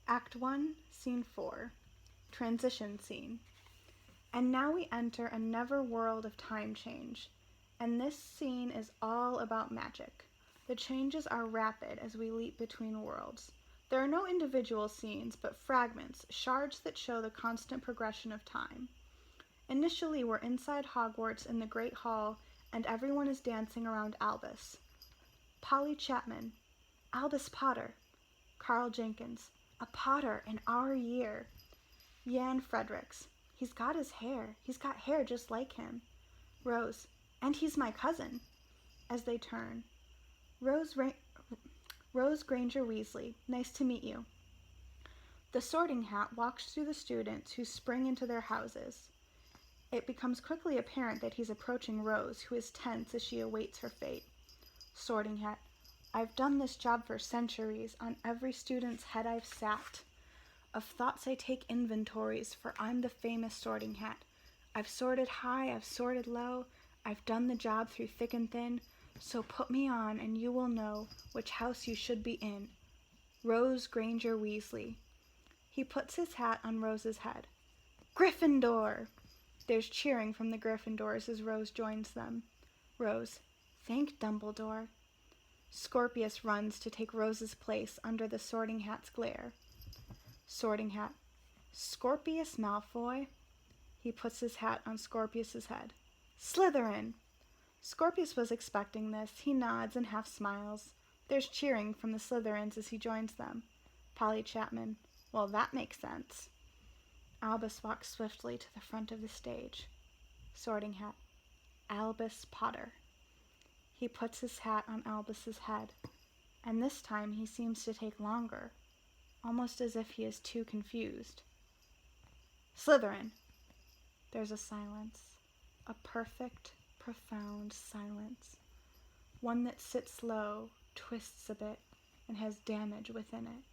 Act 1, Scene 4, Transition Scene. And now we enter a never world of time change, and this scene is all about magic. The changes are rapid as we leap between worlds. There are no individual scenes, but fragments, shards that show the constant progression of time. Initially, we're inside Hogwarts in the Great Hall, and everyone is dancing around Albus. Polly Chapman, Albus Potter. Carl Jenkins, a Potter in our year. Jan Fredericks, he's got his hair. He's got hair just like him. Rose, and he's my cousin. As they turn. Rose Granger Weasley, nice to meet you. The Sorting Hat walks through the students who spring into their houses. It becomes quickly apparent that he's approaching Rose, who is tense as she awaits her fate. Sorting Hat, I've done this job for centuries. On every student's head I've sat. Of thoughts I take inventories, for I'm the famous Sorting Hat. I've sorted high, I've sorted low. I've done the job through thick and thin. So put me on, and you will know which house you should be in. Rose Granger Weasley. He puts his hat on Rose's head. Gryffindor! There's cheering from the Gryffindors as Rose joins them. Rose, thank Dumbledore. Scorpius runs to take Rose's place under the Sorting Hat's glare. Sorting Hat, Scorpius Malfoy. He puts his hat on Scorpius's head. Slytherin! Scorpius was expecting this. He nods and half smiles. There's cheering from the Slytherins as he joins them. Polly Chapman, well, that makes sense. Albus walks swiftly to the front of the stage. Sorting Hat, Albus Potter. He puts his hat on Albus's head, and this time he seems to take longer, almost as if he is too confused. Slytherin. There's a silence, a perfect, profound silence, one that sits low, twists a bit, and has damage within it.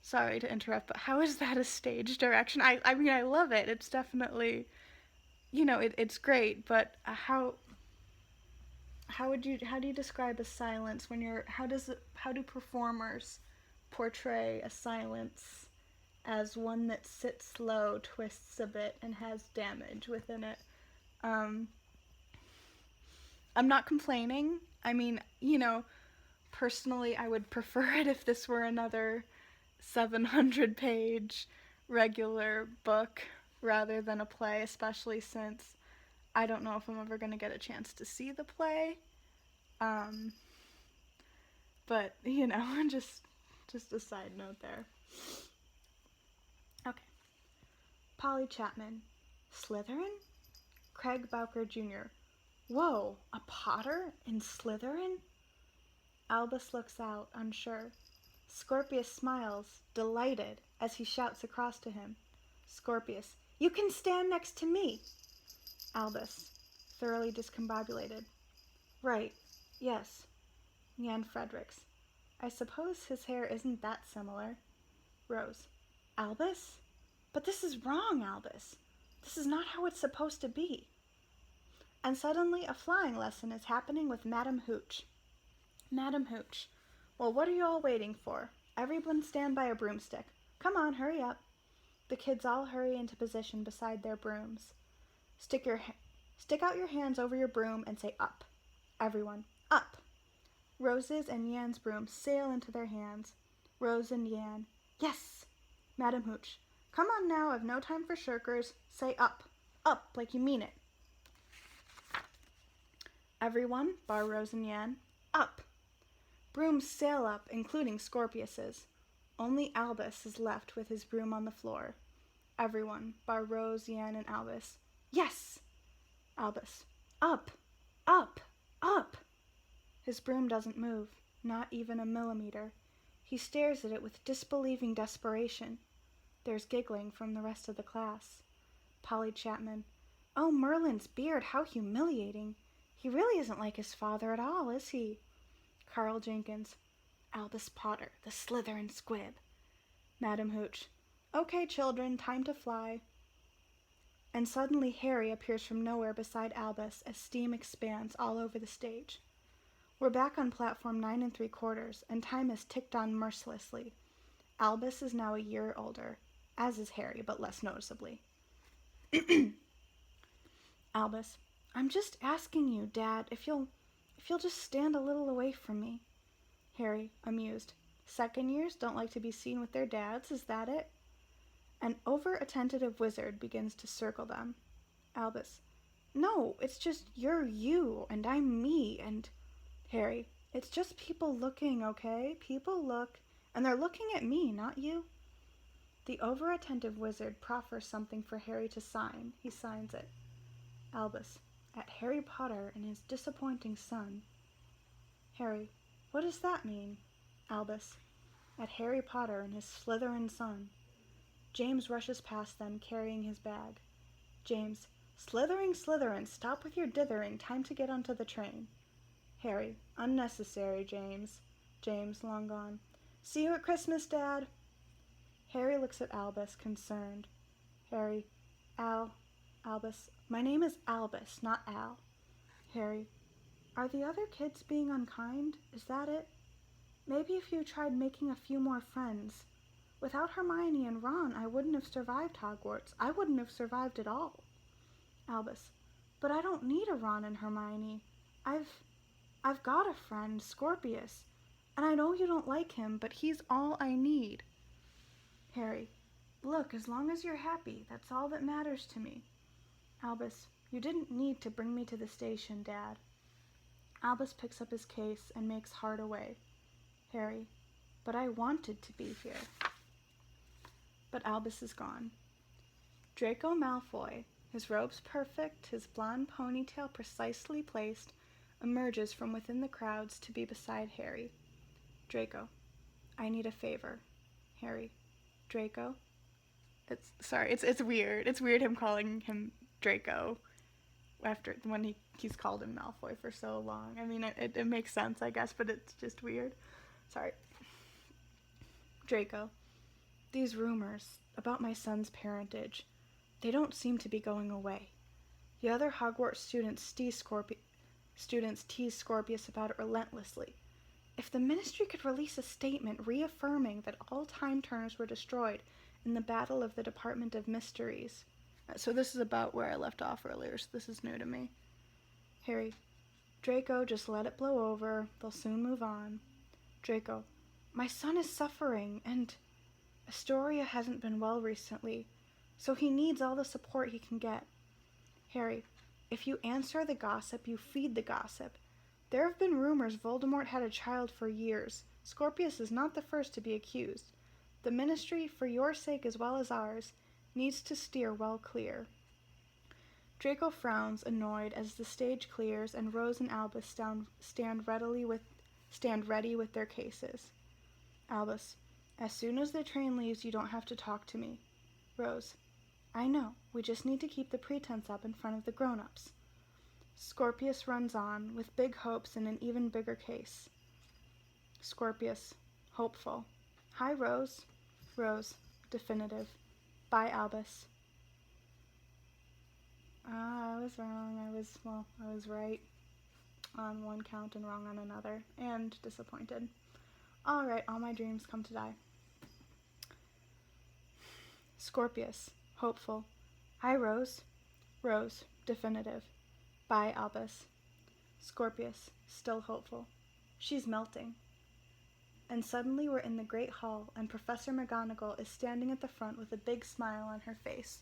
Sorry to interrupt, but how is that a stage direction? I mean, I love it. It's definitely, it's great, but how do you describe a silence when how do performers portray a silence as one that sits low, twists a bit, and has damage within it? I'm not complaining. I mean, personally, I would prefer it if this were another 700-page regular book rather than a play, especially since I don't know if I'm ever going to get a chance to see the play. But, just a side note there. Okay. Polly Chapman. Slytherin? Craig Bowker Jr. Whoa, a Potter in Slytherin? Albus looks out, unsure. Scorpius smiles, delighted, as he shouts across to him. Scorpius, you can stand next to me. Albus, thoroughly discombobulated. Right, yes. Jan Fredericks, I suppose his hair isn't that similar. Rose, Albus? But this is wrong, Albus. This is not how it's supposed to be. And suddenly a flying lesson is happening with Madam Hooch. Madam Hooch, well, what are you all waiting for? Everyone stand by a broomstick. Come on, hurry up. The kids all hurry into position beside their brooms. Stick out your hands over your broom and say up. Everyone, up. Rose's and Jan's brooms sail into their hands. Rose and Jan, yes. Madam Hooch, come on now, I've no time for shirkers. Say up. Up, like you mean it. Everyone, bar Rose and Jan, up. Brooms sail up, including Scorpius's. Only Albus is left with his broom on the floor. Everyone, bar Rose, Jan, and Albus. Yes! Albus. Up! Up! Up! His broom doesn't move, not even a millimeter. He stares at it with disbelieving desperation. There's giggling from the rest of the class. Polly Chapman. Oh, Merlin's beard, how humiliating. He really isn't like his father at all, is he? Carl Jenkins. Albus Potter, the Slytherin squib. Madam Hooch. Okay, children, time to fly. And suddenly Harry appears from nowhere beside Albus as steam expands all over the stage. We're back on platform 9 3/4, and time has ticked on mercilessly. Albus is now a year older, as is Harry, but less noticeably. Albus, I'm just asking you, Dad, if you'll just stand a little away from me. Harry, amused. Second years don't like to be seen with their dads, is that it? An over-attentive wizard begins to circle them. Albus, no, it's just you're you, and I'm me, and... Harry, it's just people looking, okay? People look, and they're looking at me, not you. The over-attentive wizard proffers something for Harry to sign. He signs it. Albus, at Harry Potter and his disappointing son. Harry, what does that mean? Albus, at Harry Potter and his Slytherin son. James rushes past them, carrying his bag. James, Slytherin, stop with your dithering, time to get onto the train. Harry, unnecessary, James. James, long gone. See you at Christmas, Dad. Harry looks at Albus, concerned. Harry, Albus, my name is Albus, not Al. Harry, are the other kids being unkind? Is that it? Maybe if you tried making a few more friends. Without Hermione and Ron, I wouldn't have survived Hogwarts. I wouldn't have survived at all. Albus, but I don't need a Ron and Hermione. I've got a friend, Scorpius, and I know you don't like him, but he's all I need. Harry, look, as long as you're happy, that's all that matters to me. Albus, you didn't need to bring me to the station, Dad. Albus picks up his case and makes hard away. Harry, but I wanted to be here. But Albus is gone. Draco Malfoy, his robes perfect, his blonde ponytail precisely placed, emerges from within the crowds to be beside Harry. Draco, I need a favor. Harry, Draco? It's weird. It's weird him calling him Draco after when he's called him Malfoy for so long. I mean, it makes sense, I guess, but it's just weird. Sorry. Draco, these rumors about my son's parentage, they don't seem to be going away. The other Hogwarts students tease Scorpius about it relentlessly. If the Ministry could release a statement reaffirming that all time turners were destroyed in the Battle of the Department of Mysteries. So this is about where I left off earlier, so this is new to me. Harry, Draco, just let it blow over. They'll soon move on. Draco, my son is suffering, and Astoria hasn't been well recently, so he needs all the support he can get. Harry, if you answer the gossip, you feed the gossip. There have been rumors Voldemort had a child for years. Scorpius is not the first to be accused. The Ministry, for your sake as well as ours, needs to steer well clear. Draco frowns, annoyed, as the stage clears and Rose and Albus stand ready with their cases. Albus, as soon as the train leaves, you don't have to talk to me. Rose, I know. We just need to keep the pretense up in front of the grown-ups. Scorpius runs on, with big hopes and an even bigger case. Scorpius, hopeful. Hi, Rose. Rose, definitive. Bye, Albus. I was wrong. I was right on one count and wrong on another, and disappointed. Alright, all my dreams come to die. Scorpius, hopeful. Hi, Rose. Rose, definitive. Bye, Albus. Scorpius, still hopeful. She's melting. And suddenly we're in the Great Hall, and Professor McGonagall is standing at the front with a big smile on her face.